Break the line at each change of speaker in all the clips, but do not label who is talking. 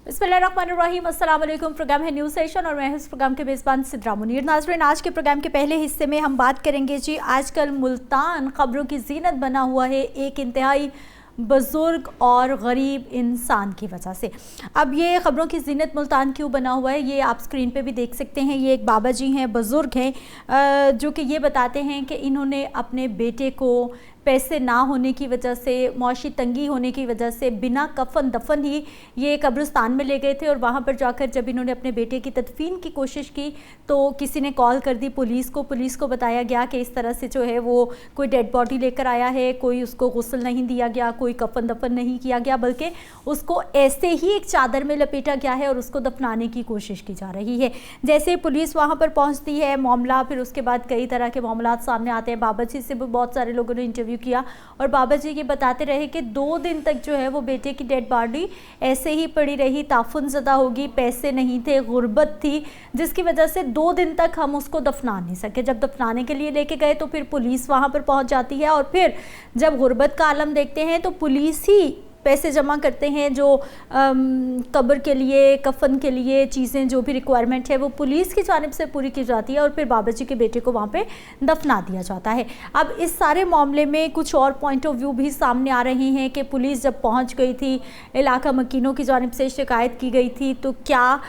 बिस्मिल्लाहिर्रहमानिर्रहीम, अस्सलाम वालेकुम। प्रोग्राम है न्यूज़ सेशन और मैं हूं इस प्रोग्राम के मेज़बान सिद्रा मुनीर। नाज़रीन, आज के प्रोग्राम के पहले हिस्से में हम बात करेंगे जी, आजकल मुल्तान खबरों की जीनत बना हुआ है एक इंतहाई बुज़ुर्ग और गरीब इंसान की वजह से। अब ये ख़बरों की जीनत मुल्तान क्यों बना हुआ है, ये आप स्क्रीन पे भी देख सकते हैं। ये एक बाबा जी हैं, बुज़ुर्ग हैं, जो कि ये बताते हैं कि इन्होंने अपने बेटे को पैसे ना होने की वजह से, मौशी तंगी होने की वजह से बिना कफन दफन ही ये कब्रिस्तान में ले गए थे। और वहाँ पर जाकर जब इन्होंने अपने बेटे की तदफीन की कोशिश की तो किसी ने कॉल कर दी पुलिस को। पुलिस को बताया गया कि इस तरह से जो है वो कोई डेड बॉडी लेकर आया है, कोई उसको गुस्ल नहीं दिया गया, कोई कफन दफन नहीं किया गया, बल्कि उसको ऐसे ही एक चादर में लपेटा गया है और उसको दफनाने की कोशिश की जा रही है। जैसे ही पुलिस वहाँ पर पहुँचती है, मामला फिर उसके बाद कई तरह के मामला सामने आते हैं। बाबा जी से भी बहुत सारे लोगों ने इंटरव्यू किया और बाबा जी ये बताते रहे कि 2 दिन तक जो है वो बेटे की डेड बॉडी ऐसे ही पड़ी रही, ताफुन ज़दा होगी, पैसे नहीं थे, गुर्बत थी, जिसकी वजह से 2 दिन तक हम उसको दफना नहीं सके। जब दफनाने के लिए लेके गए तो फिर पुलिस वहाँ पर पहुँच जाती है और फिर जब गुर्बत का आलम देखते हैं तो पुलिस ही पैसे जमा करते हैं, जो कब्र के लिए, कफन के लिए चीज़ें जो भी रिक्वायरमेंट है वो पुलिस की जानिब से पूरी की जाती है और फिर बाबा जी के बेटे को वहाँ पे दफना दिया जाता है। अब इस सारे मामले में कुछ और पॉइंट ऑफ व्यू भी सामने आ रहे हैं कि पुलिस जब पहुँच गई थी, इलाका मकीनों की जानिब से शिकायत की गई थी, तो क्या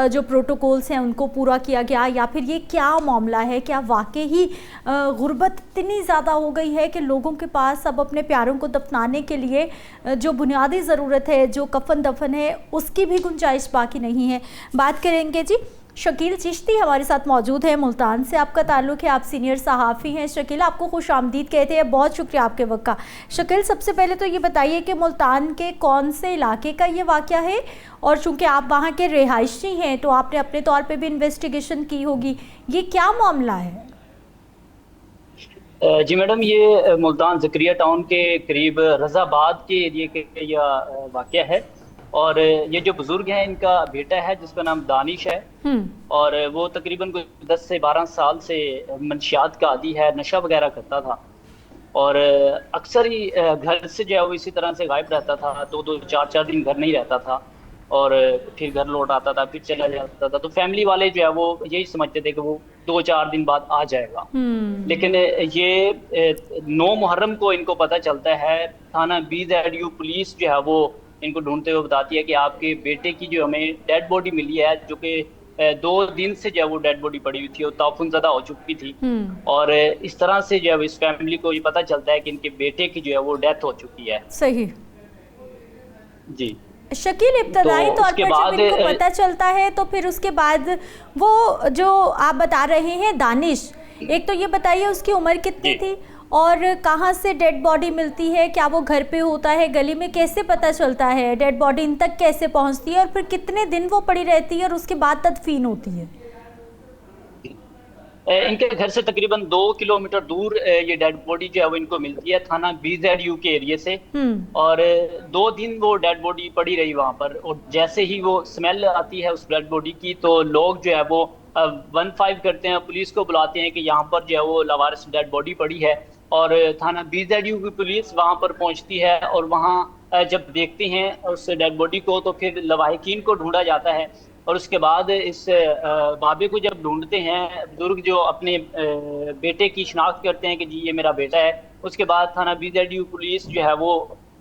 जो प्रोटोकॉल्स हैं उनको पूरा किया गया या फिर ये क्या मामला है? क्या वाकई ही गुर्बत इतनी ज़्यादा हो गई है कि लोगों के पास अब अपने प्यारों को दफनाने के लिए जो बुनियादी ज़रूरत है, जो कफन दफन है, उसकी भी गुंजाइश बाकी नहीं है? बात करेंगे जी। शकील चिश्ती हमारे साथ मौजूद है, मुल्तान से आपका ताल्लुक़ है, आप सीनियर सहाफ़ी हैं। शकील, आपको खुश आमदीद कहते हैं, बहुत शुक्रिया आपके वक्त का। शकील, सबसे पहले तो ये बताइए कि मुल्तान के कौन से इलाके का ये वाक़या है, और चूँकि आप वहाँ के रिहायशी हैं तो आपने अपने तौर पर भी इन्वेस्टिगेशन की होगी, ये क्या मामला है?
जी मैडम, ये मुल्तान ज़करिया टाउन के करीब रज़ाबाद के एरिए के यह वाक़या है। और ये जो बुज़ुर्ग हैं, इनका बेटा है जिसका नाम दानिश है। और वो तकरीबन कोई 10 से 12 साल से मंशियात का आदी है, नशा वगैरह करता था और अक्सर ही घर से जो है वो इसी तरह से गायब रहता था। 2-2, 4-4 दिन घर नहीं रहता था और फिर घर लौट आता था, फिर चला जाता था। तो फैमिली वाले जो है वो यही समझते थे कि वो 2-4 दिन बाद आ जाएगा। लेकिन ये 9 मुहर्रम को इनको पता चलता है। थाना BZU पुलिस जो है वो इनको ढूंढते हुए बताती है कि आपके बेटे की जो हमें डेड बॉडी मिली है, जो कि 2 दिन से जो है वो डेड बॉडी पड़ी हुई थी और ताफुन ज़दा हो चुकी थी। और इस तरह से जो है इस फैमिली को ये पता चलता है कि इनके बेटे की जो है वो डेथ हो चुकी है।
सही
जी।
शकील,
तो
इब्तदाई तौर
उसके
पर जब
बाद
इनको पता चलता है तो फिर उसके बाद वो जो आप बता रहे हैं दानिश, एक तो ये बताइए उसकी उम्र कितनी थी और कहाँ से डेड बॉडी मिलती है? क्या वो घर पे होता है? गली में कैसे पता चलता है? डेड बॉडी इन तक कैसे पहुँचती है और फिर कितने दिन वो पड़ी रहती है और उसके बाद तदफीन होती है?
इनके घर से तकरीबन 2 किलोमीटर दूर ये डेड बॉडी जो है वो इनको मिलती है, थाना BZU के एरिए से। और 2 दिन वो डेड बॉडी पड़ी रही वहां पर और जैसे ही वो स्मेल आती है उस डेड बॉडी की तो लोग जो है वो 15 करते हैं, पुलिस को बुलाते हैं कि यहाँ पर जो है वो लावारिस डेड बॉडी पड़ी है। और थाना BZU की पुलिस वहां पर पहुंचती है और वहां जब देखते हैं उस डेड बॉडी को तो फिर लवाहिकीन को ढूंढा जाता है। और उसके बाद इस बाबे को जब ढूंढते हैं, बुजुर्ग जो अपने बेटे की शिनाख्त करते हैं कि जी ये मेरा बेटा है, उसके बाद थाना BZU पुलिस जो है वो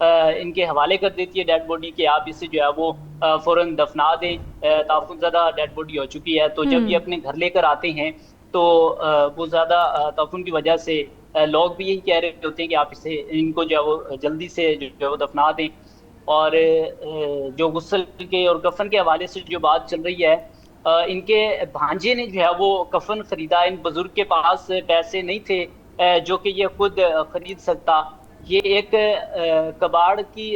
इनके हवाले कर देती है डेड बॉडी के, आप इसे जो है वो फौरन दफना दें, ताफुन ज़दा डेड बॉडी हो चुकी है। तो जब ये अपने घर लेकर आते हैं तो वो ज़्यादा ताफुन की वजह से लोग भी यही कह रहे होते हैं कि आप इसे इनको जो है वो जल्दी से जो है वो दफना दें। और जो गुस्ल के और कफन के हवाले से जो बात चल रही है, इनके भांजे ने जो है वो कफन खरीदा। इन बुजुर्ग के पास पैसे नहीं थे जो कि ये खुद खरीद सकता। ये एक कबाड़ की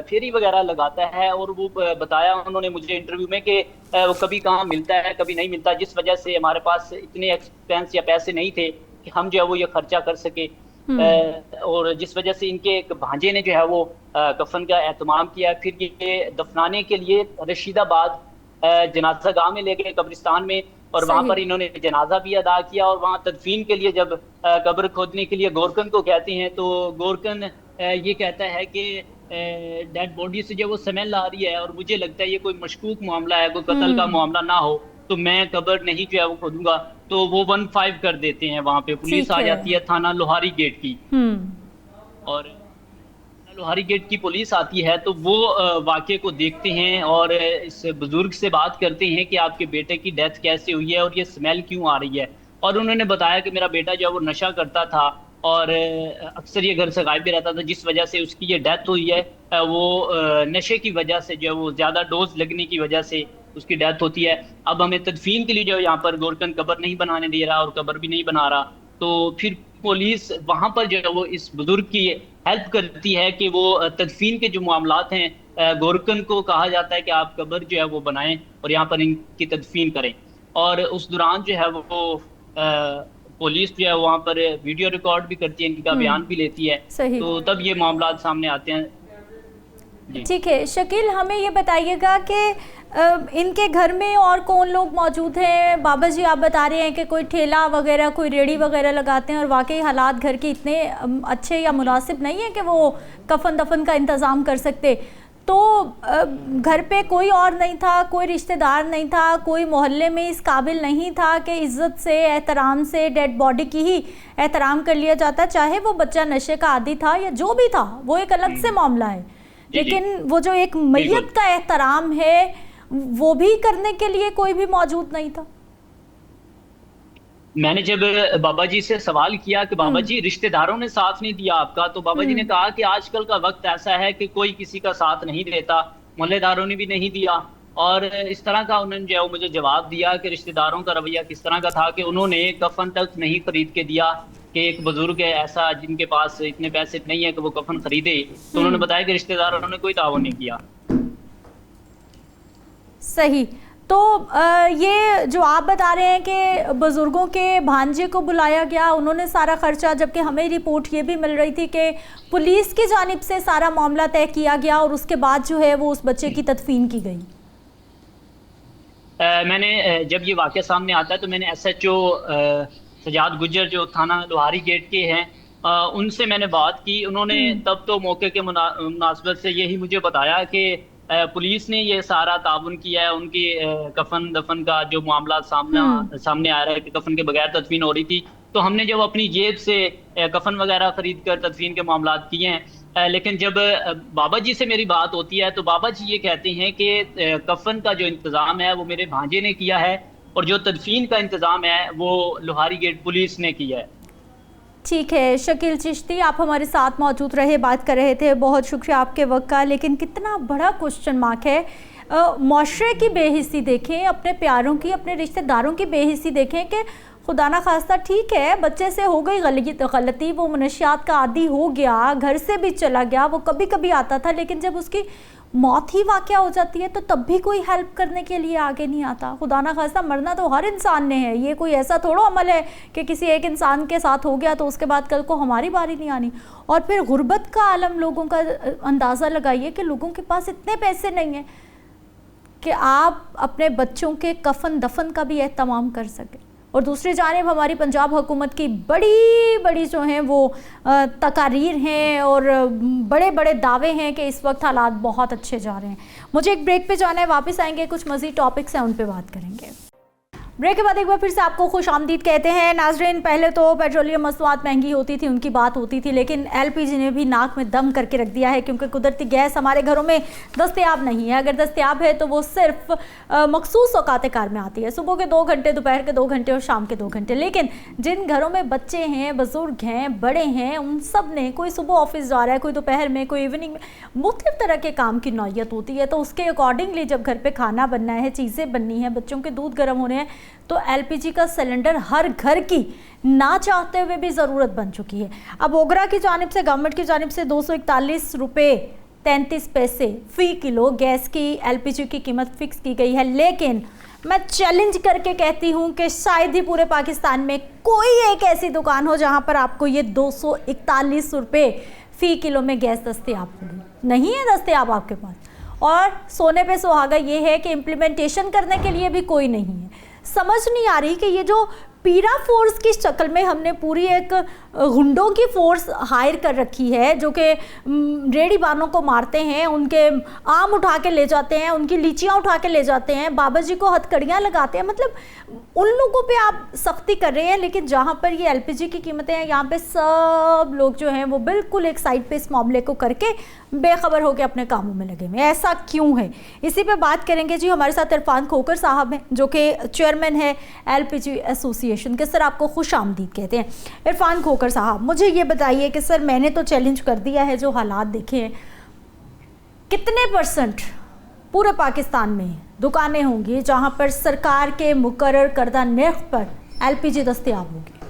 फेरी वगैरह लगाता है और वो बताया उन्होंने मुझे इंटरव्यू में कि वो कभी कहाँ मिलता है, कभी नहीं मिलता, जिस वजह से हमारे पास इतने एक्सपेंस या पैसे नहीं थे कि हम जो है वो ये खर्चा कर सके। और जिस वजह से इनके एक भांजे ने जो है वो कफन का एहतमाम किया। फिर ये दफनाने के लिए रशीदाबाद जनाजा गाह में ले गए, कब्रिस्तान में, और वहां पर इन्होंने जनाजा भी अदा किया। और वहां तदफीन के लिए जब कब्र खोदने के लिए गोरकन को कहते हैं तो गोरकन ये कहता है कि डेड बॉडी से जो वो स्मेल आ रही है और मुझे लगता है ये कोई मशकूक मामला है, कोई कत्ल का मामला ना हो, तो मैं कब्र नहीं जो है वो खोदूंगा। तो वो 15 कर देते हैं, वहां पे पुलिस आ जाती है, थाना लोहारी गेट की। और लोहारी गेट की पुलिस आती है तो वो वाकये को देखते हैं और इस बुजुर्ग से बात करते हैं कि आपके बेटे की डेथ कैसे हुई है और ये स्मेल क्यों आ रही है। और उन्होंने बताया कि मेरा बेटा जो है वो नशा करता था और अक्सर ये घर से गायब भी रहता था, जिस वजह से उसकी ये डेथ हुई है वो नशे की वजह से, जो है वो ज्यादा डोज लगने की वजह से उसकी डेथ होती है। अब हमें तदफीन के लिए जो यहाँ पर गोरकन कब्र नहीं बनाने दे रहा और कब्र भी नहीं बना रहा, तो फिर पुलिस वहां पर जो है वो इस बुजुर्ग की हेल्प करती है कि वो तदफीन के जो मामलात हैं, गोरकन को कहा जाता है कि आप कब्र जो है वो बनाएं और यहाँ पर इनकी तदफीन करें। और उस दौरान जो है वो पुलिस जो है वहाँ पर वीडियो रिकॉर्ड भी करती है, इनका बयान भी लेती है, तो तब ये मामला सामने आते हैं।
ठीक है शकील, हमें ये बताइएगा कि इनके घर में और कौन लोग मौजूद हैं? बाबा जी आप बता रहे हैं कि कोई ठेला वगैरह, कोई रेड़ी वगैरह लगाते हैं और वाकई हालात घर के इतने अच्छे या मुनासिब नहीं है कि वो कफन दफन का इंतज़ाम कर सकते। तो घर पे कोई और नहीं था, कोई रिश्तेदार नहीं था, कोई मोहल्ले में इस काबिल नहीं था कि इज़्ज़त से, एहतराम से डेड बॉडी की ही एहतराम कर लिया जाता, चाहे वो बच्चा नशे का आदी था या जो भी था, वो एक अलग से मामला है। लेकिन वो जो एक मैयत का एहतराम है वो भी करने के लिए कोई भी मौजूद नहीं था।
मैंने जब बाबा जी से सवाल किया कि बाबा जी रिश्तेदारों ने साथ नहीं दिया आपका, तो बाबा जी ने कहा कि आजकल का वक्त ऐसा है कि कोई किसी का साथ नहीं देता, मोहल्लेदारों ने भी नहीं दिया। और इस तरह का उन्होंने जो मुझे जवाब दिया कि रिश्तेदारों का रवैया किस तरह का था कि उन्होंने कफन तक नहीं खरीद के दिया, कि एक बुजुर्ग है ऐसा जिनके पास इतने पैसे नहीं है कि वो कफन खरीदे, तो उन्होंने बताया कि रिश्तेदारों ने कोई ताउन नहीं किया।
सही। तो ये जो आप बता रहे हैं कि बुजुर्गों के भांजे को बुलाया गया, उन्होंने सारा खर्चा, जबकि हमें रिपोर्ट ये भी मिल रही थी कि पुलिस की जानिब से सारा मामला तय किया गया और उसके बाद जो है वो उस बच्चे की तदफीन की गई।
मैंने जब ये वाक़या सामने आता है तो मैंने SHO सजाद गुज्जर जो थाना लोहारी गेट के हैं उनसे मैंने बात की। उन्होंने तब तो मौके के मुनासबत से यही मुझे बताया कि पुलिस ने ये सारा ताउन किया है, उनकी कफन दफन का जो मामला सामने आ रहा है कि कफन के बगैर तदफीन हो रही थी, तो हमने जब अपनी जेब से कफन वगैरह खरीद कर तदफीन के मामला किए हैं। लेकिन जब बाबा जी से मेरी बात होती है तो बाबा जी ये कहते हैं कि कफन का जो इंतज़ाम है वो मेरे भांजे ने किया है और जो तदफीन का इंतज़ाम है वो लोहारी गेट पुलिस ने किया है।
ठीक है शकील चिश्ती, आप हमारे साथ मौजूद रहे, बात कर रहे थे, बहुत शुक्रिया आपके वक्त का। लेकिन कितना बड़ा क्वेश्चन मार्क है, माशरे की बेहिस्सी देखें, अपने प्यारों की, अपने रिश्तेदारों की बेहिस्सी देखें कि खुदा ना खास्ता ठीक है बच्चे से हो गई गलती, वो मनशियात का आदी हो गया, घर से भी चला गया, वो कभी कभी आता था, लेकिन जब उसकी मौत ही वाक़या हो जाती है तो तब भी कोई हेल्प करने के लिए आगे नहीं आता। खुदा ना खास्ता मरना तो हर इंसान ने है, ये कोई ऐसा थोड़ा अमल है कि किसी एक इंसान के साथ हो गया तो उसके बाद कल को हमारी बारी नहीं आनी। और फिर गुर्बत का आलम लोगों का अंदाज़ा लगाइए कि लोगों के पास इतने पैसे नहीं हैं कि आप अपने बच्चों के कफन दफन का भी एहतमाम कर सकें। और दूसरी जानिब हमारी पंजाब हुकूमत की बड़ी बड़ी जो हैं वो तकारीर हैं और बड़े बड़े दावे हैं कि इस वक्त हालात बहुत अच्छे जा रहे हैं। मुझे एक ब्रेक पे जाना है, वापस आएंगे, कुछ मज़ीद टॉपिक्स हैं उन पे बात करेंगे। ब्रेक के बाद एक बार फिर से आपको खुश आमदीद कहते हैं। नाजरीन, पहले तो पेट्रोलियम मसनूआत महंगी होती थी, उनकी बात होती थी, लेकिन LPG ने भी नाक में दम करके रख दिया है, क्योंकि कुदरती गैस हमारे घरों में दस्तयाब नहीं है। अगर दस्तयाब है तो वो सिर्फ मखसूस औकात कार में आती है, सुबह के 2 घंटे, दोपहर के 2 घंटे और शाम के 2 घंटे। लेकिन जिन घरों में बच्चे हैं, बुजुर्ग हैं, बड़े हैं, उन सब ने, कोई सुबह ऑफिस जा रहा है, कोई दोपहर में, कोई इवनिंग में, मुख्तलिफ तरह के काम की नौयत होती है, तो उसके अकॉर्डिंगली जब घर पर खाना बनना है, चीज़ें बननी है, बच्चों के दूध गर्म होने हैं, तो LPG का सिलेंडर हर घर की ना चाहते हुए भी ज़रूरत बन चुकी है। अब ओगरा की जानिब से, गवर्नमेंट की जानिब से 241 रुपये 33 पैसे फ़ी किलो गैस की, LPG की कीमत फ़िक्स की गई है। लेकिन मैं चैलेंज करके कहती हूँ कि शायद ही पूरे पाकिस्तान में कोई एक ऐसी दुकान हो जहाँ पर आपको ये 241 रुपये फ़ी किलो में गैस दस्तयाब होगी। नहीं है दस्तयाब आपके पास। और सोने पे सुहागा ये है कि इम्प्लीमेंटेशन करने के लिए भी कोई नहीं है। समझ नहीं आ रही कि ये जो पीरा फोर्स की शक्ल में हमने पूरी एक गुंडों की फोर्स हायर कर रखी है जो कि रेडी बानों को मारते हैं, उनके आम उठा के ले जाते हैं, उनकी लीचियां उठा के ले जाते हैं, बाबा जी को हथकड़ियां लगाते हैं। मतलब उन लोगों पे आप सख्ती कर रहे हैं, लेकिन जहां पर ये एलपीजी की कीमतें हैं यहाँ पे सब लोग जो हैं वो बिल्कुल एक साइड पे इस मामले को करके बेखबर होकर अपने कामों में लगे हुए। ऐसा क्यों है, इसी पे बात करेंगे जी। हमारे साथ इरफान खोकर साहब हैं जो कि चेयरमैन है एलपीजी एसोसिएशन के। सर आपको खुश आमदीद कहते हैं। इरफान खोकर साहब मुझे ये बताइए कि सर मैंने तो चैलेंज कर दिया है, जो हालात देखे हैं, कितने % पूरे पाकिस्तान में दुकानें होंगी जहां पर सरकार के मुकर्रर करदा नर्ख पर एलपीजी दस्तयाब होगी?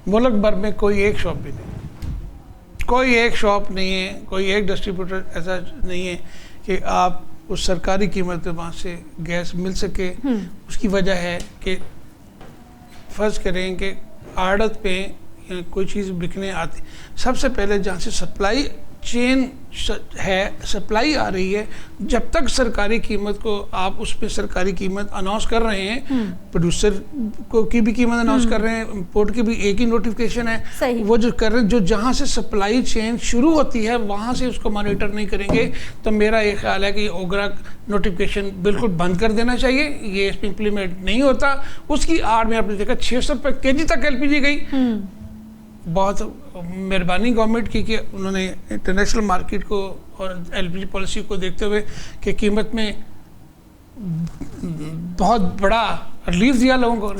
मुल्क भर में कोई एक शॉप भी नहीं, कोई एक शॉप नहीं है, कोई एक डिस्ट्रीब्यूटर ऐसा नहीं है कि आप उस सरकारी कीमत पे वहाँ से गैस मिल सके। उसकी वजह है कि फ़र्ज़ करें कि आड़त पे कोई चीज़ बिकने आती, सबसे पहले जहाँ से सप्लाई चेन है, सप्लाई आ रही है, जब तक सरकारी कीमत को आप उस पर सरकारी कीमत अनाउंस कर रहे हैं, प्रोड्यूसर को की भी कीमत अनाउंस कर रहे हैं, इंपोर्ट की भी एक ही नोटिफिकेशन है, वो जो कर रहे हैं, जो जहाँ से सप्लाई चेन शुरू होती है वहाँ से उसको मॉनिटर नहीं करेंगे, तो मेरा ये ख्याल है कि ओगरा नोटिफिकेशन बिल्कुल बंद कर देना चाहिए। ये इस पर इम्प्लीमेंट नहीं होता। उसकी आड़ में आपने देखा 600 रुपये kg तक LPG गई। बहुत मेहरबानी गवर्नमेंट की कि उन्होंने इंटरनेशनल मार्केट को और LPG पॉलिसी को देखते हुए कि कीमत में बहुत बड़ा रिलीफ दिया लोगों को,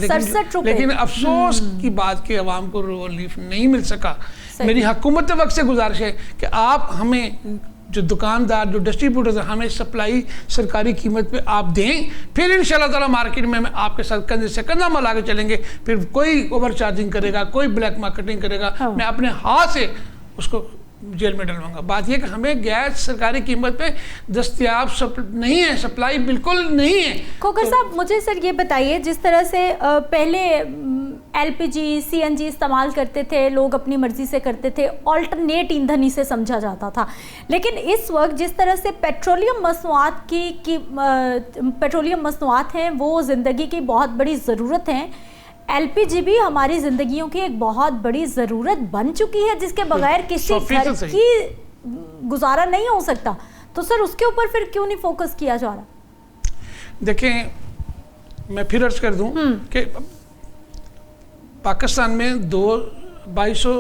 लेकिन अफसोस की बात कि अवाम को रिलीफ नहीं मिल सका। मेरी हुकूमत वक्त से गुजारिश है कि आप हमें, जो दुकानदार, जो डिस्ट्रीब्यूटर्स हैं, हमें सप्लाई सरकारी कीमत पे आप दें, फिर इंशाल्लाह ताला मार्केट में हम आपके साथ कंधे से कंधा मिला के चलेंगे। फिर कोई ओवर चार्जिंग करेगा, कोई ब्लैक मार्केटिंग करेगा, मैं अपने हाथ से उसको जेल में डलवाऊंगा। बात यह कि हमें गैस सरकारी कीमत पे दस्तयाब नहीं है, सप्लाई बिल्कुल नहीं है।
खोकर साहब मुझे सर ये बताइए, जिस तरह से पहले LPG CNG इस्तेमाल करते थे, लोग अपनी मर्जी से करते थे, ऑल्टरनेट ईंधन ही से समझा जाता था, लेकिन इस वक्त जिस तरह से पेट्रोलियम मसनूआत पेट्रोलियम मसनूआत हैं वो ज़िंदगी की बहुत बड़ी ज़रूरत हैं, LPG भी हमारी ज़िंदगियों की एक बहुत बड़ी ज़रूरत बन चुकी है जिसके बगैर किसी घर की गुजारा नहीं हो सकता। तो सर उसके ऊपर फिर क्यों नहीं फोकस किया जा रहा?
देखें, मैं फिर अर्ज कर दूं कि पाकिस्तान में 2200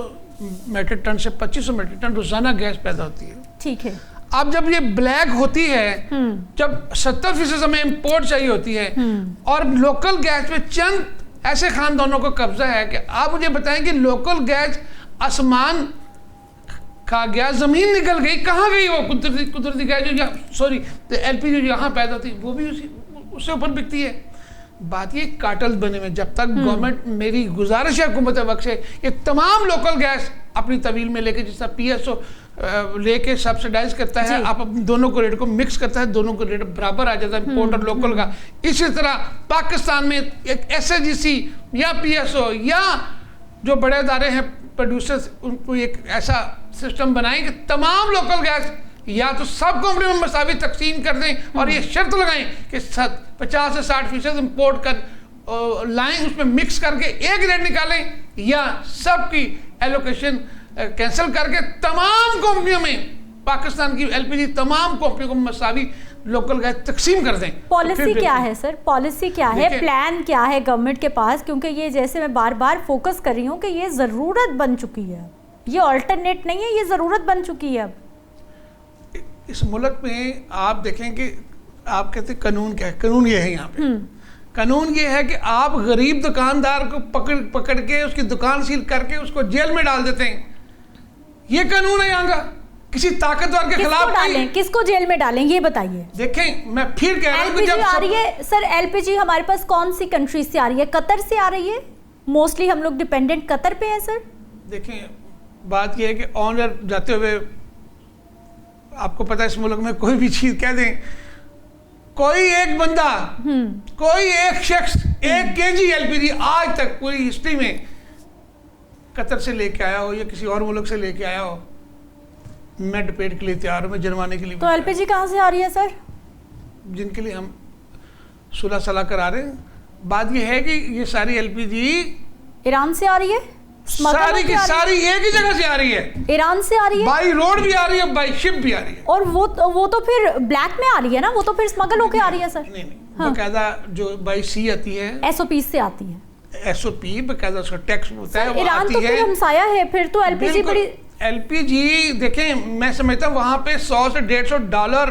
मेट्रिक टन से 2500 मेट्रिक टन रोजाना गैस पैदा होती है।
ठीक है।
अब जब ये ब्लैक होती है, जब 70% हमें इंपोर्ट चाहिए होती है, और लोकल गैस पे चंद ऐसे खानदानों को कब्जा है कि आप मुझे बताएं कि लोकल गैस आसमान खा गया, जमीन निकल गई, कहाँ गई वो कुदरती गैस जो LPG जो यहाँ पैदा होती, वो भी उससे ऊपर बिकती है। बात ये कार्टल्स बने हुए, जब तक गवर्नमेंट, मेरी गुजारिश है हुकूमत वक्त से, ये तमाम लोकल गैस अपनी तवील में लेके, जिस तरह PSO लेके सब्सिडाइज करता है, आप दोनों को रेट को मिक्स करता है, दोनों को रेट बराबर आ जाता है इंपोर्ट और लोकल का। इसी तरह पाकिस्तान में एक SAGC या PSO या जो बड़े अदारे हैं प्रोड्यूसर्स, उनको एक ऐसा सिस्टम बनाएं कि तमाम लोकल गैस या तो सब कंपनी में मसावी तकसीम कर दें, और ये शर्त लगाएं कि 50 से 60% इंपोर्ट कर लाएं, उसमें मिक्स करके एक रेट निकालें, या सबकी एलोकेशन कैंसिल करके तमाम कंपनियों में पाकिस्तान की LPG तमाम कंपनियों को मसावी लोकल गैस तकसीम कर दें।
पॉलिसी क्या है सर, पॉलिसी क्या है, प्लान क्या है गवर्नमेंट के पास? क्योंकि ये, जैसे मैं बार बार फोकस कर रही हूँ कि ये ज़रूरत बन चुकी है, ये ऑल्टरनेट नहीं है, ये ज़रूरत बन चुकी है। अब
इस मुल्क में आप देखें कि आप कहते हैं कानून क्या है, कानून ये है यहाँ पे, कानून ये है कि आप गरीब दुकानदार को पकड़ के उसकी दुकान सील करके उसको जेल में डाल देते हैं। ये कानून है यहाँ का। किसी ताकतवर के खिलाफ
डालें, किसको जेल में डालें ये बताइए।
देखें, मैं फिर कह रहा हूँ कि जब
आ रही है सर, LPG हमारे पास कौन सी कंट्री से आ रही है? कतर से आ रही है, मोस्टली हम लोग डिपेंडेंट कतर पे है सर।
देखें, बात यह है कि ऑनर जाते हुए आपको पता है इस मुल्क में कोई भी चीज कह दें, कोई एक बंदा, कोई एक शख्स 1 kg LPG आज तक पूरी हिस्ट्री में कतर से लेके आया हो या किसी और मुल्क से लेके आया हो, मैं डिबेट के लिए तैयार हूँ, मैं जनवाने के लिए।
तो LPG कहाँ से आ रही है सर?
जिनके लिए हम सुलह सलाह करा रहे हैं, बात ये है कि ये सारी एलपीजी
ईरान से आ रही है,
सारी की सारी एक ही जगह से आ रही है,
ईरान से आ रही है,
बाई रोड भी आ रही है, बाई शिप भी आ रही है।
और वो तो फिर ब्लैक में आ रही है ना, वो तो फिर स्मगल होके आ रही है सर।
नहीं, बकायदा जो बाई सी आती है,
एसओपी से आती है,
एसओपी बकायदा उसका टैक्स होता है, वो
ईरान
आती
तो
है।
फिर हमसाया है, फिर तो एलपीजी बड़ी
एलपीजी देखें, मैं समझता हूँ वहां पे $100 से $150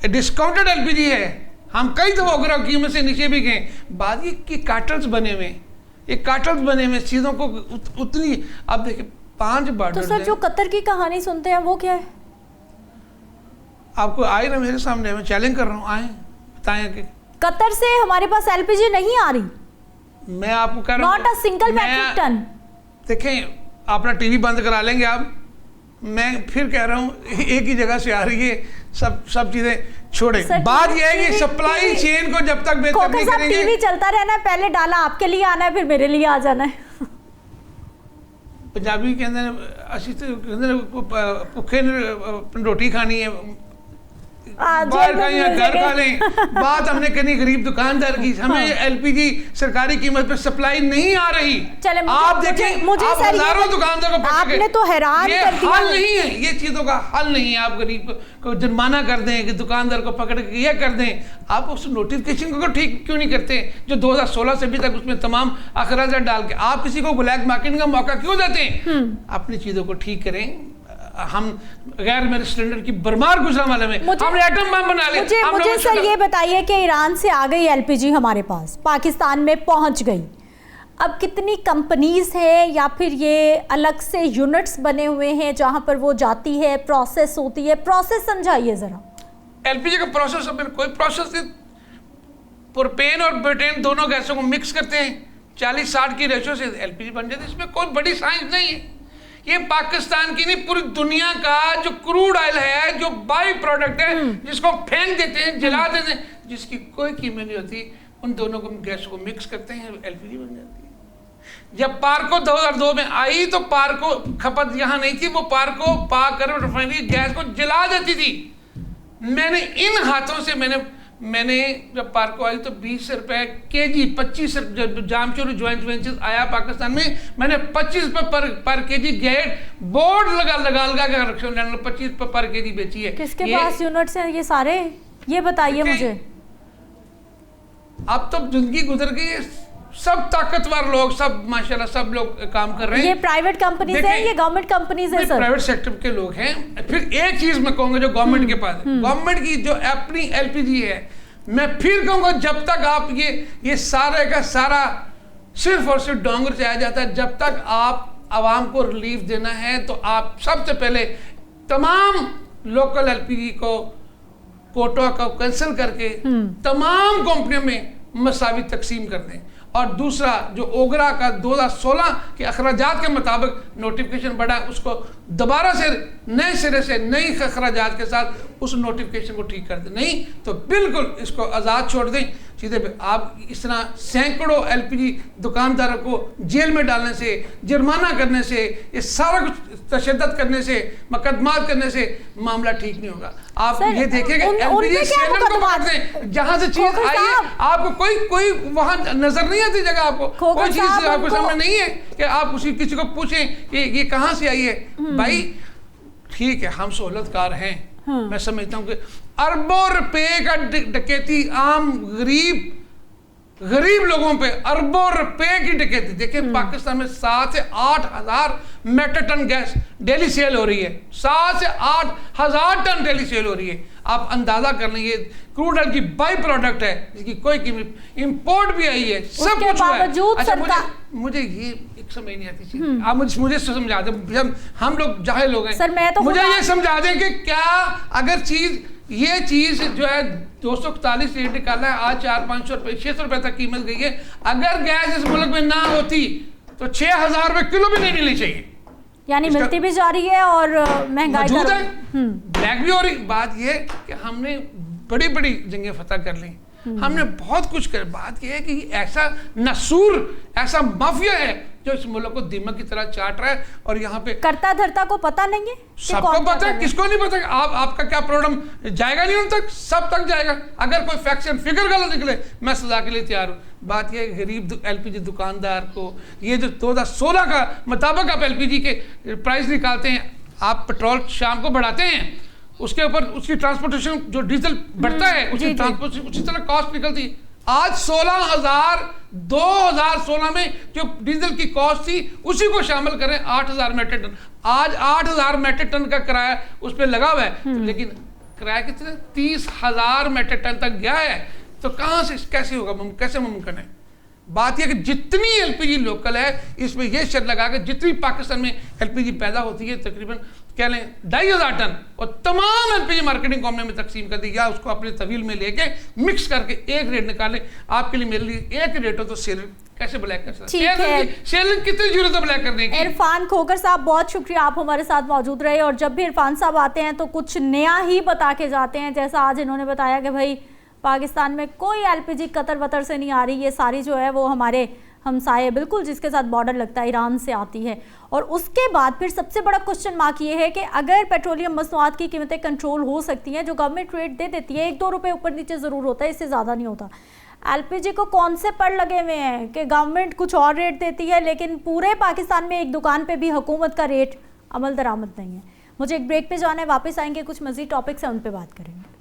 डिस्काउंटेड एलपीजी है। हम कई दफा ओग्रा कीमत से नीचे भी गए। बात ये कि कार्टल्स बने हुए, ये कार्टल्स बने हुए चीजों को उतनी, अब देखिए 5 बॉर्डर।
तो सर जो कतर की कहानी सुनते हैं वो क्या है?
आपको आए ना मेरे सामने, मैं चैलेंज कर रहा हूँ, आए बताएं कि
कतर से हमारे पास एलपीजी नहीं आ रही।
मैं आपको कह रहा हूँ,
not a single metric tonne.
देखें अपना टीवी बंद करा लेंगे आप, मैं फिर कह रहा हूँ एक ही जगह से आ रही है, सब चीजें छोड़े। बात यह है कि सप्लाई चेन को जब तक बेहतर नहीं करेंगे,
टीवी चलता रहना है, पहले डाला आपके लिए आना है, फिर मेरे लिए आ जाना है।
पंजाबी के अंदर असी भुखे रोटी खानी है, बाहर का या घर खा लें। बात हमने करनी गरीब दुकानदार की। हमें एलपीजी सरकारी कीमत पर सप्लाई नहीं आ रही।
चले
आप देखें,
मुझे
आप हजारों दुकानदारों को
आपने तो हैरान
ये
कर दिया।
हल नहीं है, ये चीजों का हल नहीं है। आप गरीब को जुर्माना कर दें कि दुकानदार को पकड़ के ये कर दें, आप उस नोटिफिकेशन को ठीक क्यों नहीं करते जो 2016 से अभी तक उसमें तमाम अखराजात डाल के आप किसी को ब्लैक मार्केटिंग का मौका क्यों देते हैं? अपनी चीजों को ठीक करें। हम गैर मेरे सिलेंडर की बरमार गुजरावाले में हमने एटम बम बना लिया।
मुझे सर ये बताइए कि ईरान से आ गई एलपीजी हमारे पास, पाकिस्तान में पहुंच गई, अब कितनी कंपनीज हैं या फिर ये अलग से यूनिट्स बने हुए हैं जहां पर वो जाती है, प्रोसेस होती है? प्रोसेस समझाइए जरा।
एलपीजी का प्रोसेस कोई प्रोसेस नहीं। प्रोपेन और ब्यूटेन दोनों गैसों को मिक्स करते हैं 40-60 की रेशो से एलपीजी बन जाती है। इसमें कोई बड़ी साइंस नहीं है। ये पाकिस्तान की नहीं, पूरी दुनिया का जो क्रूड ऑयल है, जो बाई प्रोडक्ट है, जिसको फेंक देते हैं, जला देते हैं, जिसकी कोई कीमत नहीं होती, उन दोनों को गैसों को मिक्स करते हैं, एलपीजी बन जाती है। जब पार्को 2002 में आई तो पार्को खपत यहाँ नहीं थी, वो पार्को पाकर रिफाइनरी गैस को जला देती थी। मैंने इन हाथों से मैंने जब पार्को आई तो 20 रुपए केजी, 25 जब जामशोर ज्वाइंट वेंचर आया पाकिस्तान में, मैंने 25 रुपए पर केजी गेट बोर्ड लगा के रक्षा 25 रुपए पर केजी बेची है।
किसके पास यूनिट्स हैं ये सारे, ये बताइए मुझे।
अब तो जिंदगी गुजर गई है, सब ताकतवर लोग, सब माशाल्लाह सब लोग काम कर रहे हैं।
ये प्राइवेट कंपनीज हैं, ये गवर्नमेंट कंपनीज हैं सर?
प्राइवेट सेक्टर के लोग हैं। फिर एक चीज मैं कहूंगा जो गवर्नमेंट के पास है, गवर्नमेंट की जो अपनी एलपीजी है, मैं फिर कहूंगा जब तक आप ये सारे का सारा सिर्फ और सिर्फ डोंगर से आ जाता है, जब तक आप आवाम को रिलीफ देना है तो आप सबसे पहले तमाम लोकल एलपीजी को कोटा को कैंसिल करके तमाम कंपनियों में मसावी तकसीम कर दें। और दूसरा जो ओगरा का 2016 के अखराजात के मुताबिक नोटिफिकेशन बढ़ा, उसको दोबारा से नए सिरे से नई अखराजात के साथ उस नोटिफिकेशन को ठीक कर दें। नहीं तो बिल्कुल इसको आज़ाद छोड़ दें सीधे पे। आप इस तरह सैकड़ों एलपीजी दुकानदारों को जेल में डालने से, जुर्माना करने से, ये सारा कुछ तशद्दुद करने से, मुकदमात करने से मामला ठीक नहीं होगा। आप ये देखेंगे एलपीजी सेलर को पकड़ते हैं, जहां से चीज आई है आपको कोई वहां नजर नहीं आती जगह, आपको कोई चीज आपको सामने नहीं है कि आप किसी को पूछें कि ये कहां से आई है। भाई ठीक है, हम सहूलतकार हैं, मैं समझता हूँ कि अरबों रुपए का डकैती आम गरीब लोगों पे, अरबों रुपए की डकैती। देखिए पाकिस्तान में 7 से 8 हजार metric tonne gas daily sale हो रही है, 7 से 8 हजार टन डेली सेल हो रही है। आप अंदाजा कर लेंगे, क्रूड ऑयल की बाई प्रोडक्ट है जिसकी कोई कीमत, इंपोर्ट भी आई है, सब कुछ हुआ है। अच्छा मुझे ये एक समझ नहीं आती चीज, आप मुझे समझा दें, हम लोग जाहिल लोग हैं, तो मुझे ये समझा दें कि क्या अगर ये चीज जो है 241 रेट निकाला है, आज 400-500 रुपए 600 रुपए तक कीमत गई है। अगर गैस इस मुल्क में ना होती तो 6000 रुपए किलो भी नहीं मिलनी चाहिए, यानी
मिलती भी जा रही है और महंगाई
मौजूद है, ब्लैक भी हो रही। बात ये कि हमने बड़ी बड़ी जंगें फतह कर ली, हमने बहुत कुछ कर। बात यह है कि ऐसा नसूर, ऐसा माफिया है जो इस मुल्क को दीमक की तरह चाट रहा है। और यहाँ पे
करता धरता को पता नहीं है,
सबको पता है, किसको नहीं पता। आपका क्या प्रॉब्लम जाएगा नहीं उन तक, सब तक जाएगा। अगर कोई फैक्ट एंड फिगर गलत निकले, मैं सजा के लिए तैयार हूँ। बात यह गरीब एलपीजी दुकानदार को, ये जो 2016 का मुताबिक आप एलपीजी के प्राइस निकालते हैं, आप पेट्रोल शाम को बढ़ाते हैं, उसके ऊपर उसकी ट्रांसपोर्टेशन जो डीजल बढ़ता है उसकी ट्रांसपोर्टेशन उसी तरह कॉस्ट निकलती है। आज 2016 में जो डीजल की कॉस्ट थी उसी को शामिल करें 8000 मेट्रिक टन। आज 8000 मेट्रिक टन का किराया उस पर लगा हुआ है, लेकिन किराया कितने 30,000 मेट्रिक टन तक गया है। तो कहाँ से कैसे होगा, कैसे मुमकिन है? बात यह कि जितनी एलपीजी लोकल है, इसमें यह शर्त लगा कि जितनी पाकिस्तान में एलपीजी पैदा होती है तकरीबन कह लें 2500 टन, और तमाम एलपीजी मार्केटिंग कंपनी में तकसीम कर दी, या उसको अपने तवील में लेके मिक्स करके एक रेट निकालें। आपके लिए मेरे लिए एक रेट हो तो सेलर कैसे ब्लैक कर सकते हैं? सेलर कितनी जरूरत है ब्लैक करने की?
इरफान खोकर साहब, बहुत शुक्रिया, आप हमारे साथ मौजूद रहे। और जब भी इरफान साहब आते हैं तो कुछ नया ही बता के जाते हैं, जैसा आज इन्होंने बताया कि भाई पाकिस्तान में कोई एलपीजी कतर वतर से नहीं आ रही, ये सारी जो है वो हमारे हमसाये बिल्कुल जिसके साथ बॉर्डर लगता है ईरान से आती है। और उसके बाद फिर सबसे बड़ा क्वेश्चन मार्क ये है कि अगर पेट्रोलियम मसनूआत की कीमतें कंट्रोल हो सकती हैं, जो गवर्नमेंट रेट दे देती है 1-2 रुपए ऊपर नीचे ज़रूर होता है, इससे ज़्यादा नहीं होता, एलपीजी को कौन से पड़ लगे हुए हैं कि गवर्नमेंट कुछ और रेट देती है लेकिन पूरे पाकिस्तान में एक दुकान पे भी हुकूमत का रेट अमल दरामद नहीं है। मुझे एक ब्रेक पे जाना है, वापस आएंगे, कुछ मज़ीद टॉपिक्स हैं उन पर बात करेंगे।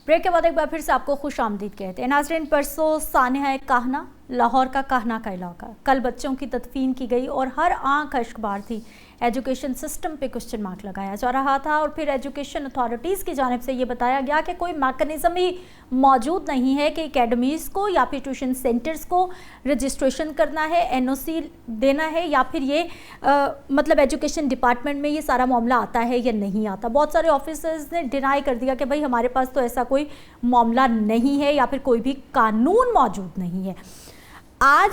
ब्रेक के बाद एक बार फिर से आपको खुश आमदीद कहते हैं। नाज़रीन, परसों सानिया काहना, लाहौर का काहना का इलाका, कल बच्चों की तदफीन की गई और हर आंख अश्कबार थी। एजुकेशन सिस्टम पे क्वेश्चन मार्क लगाया जा रहा था और फिर एजुकेशन अथॉरिटीज़ की जानिब से ये बताया गया कि कोई मैकेनिज़्म ही मौजूद नहीं है कि एकेडमीज़ को या फिर ट्यूशन सेंटर्स को रजिस्ट्रेशन करना है, एनओसी देना है, या फिर ये मतलब एजुकेशन डिपार्टमेंट में ये सारा मामला आता है या नहीं आता। बहुत सारे ऑफिसर्स ने डिनाई कर दिया कि भाई हमारे पास तो ऐसा कोई मामला नहीं है या फिर कोई भी कानून मौजूद नहीं है। आज